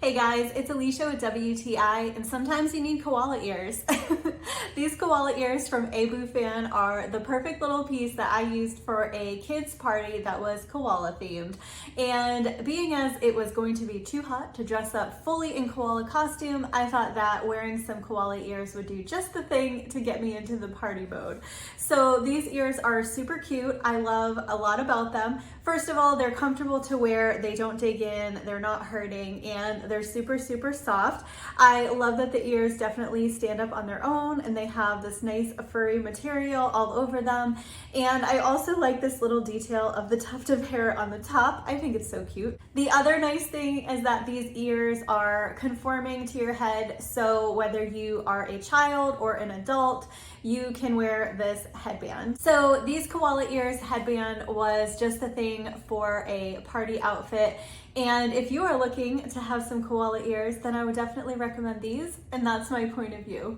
Hey guys, it's Alicia with WTI, and sometimes you need koala ears. These koala ears from ABOOFAN are the perfect little piece that I used for a kids party that was koala themed. And being as it was going to be too hot to dress up fully in koala costume, I thought that wearing some koala ears would do just the thing to get me into the party mode. So these ears are super cute. I love a lot about them. First of all, they're comfortable to wear, they don't dig in, they're not hurting, and they're super soft. I love that the ears definitely stand up on their own and they have this nice furry material all over them. And I also like this little detail of the tuft of hair on the top. I think it's so cute. The other nice thing is that these ears are conforming to your head, so whether you are a child or an adult, you can wear this headband. So these koala ears headband was just the thing for a party outfit. And if you are looking to have some koala ears, then I would definitely recommend these, and that's my point of view.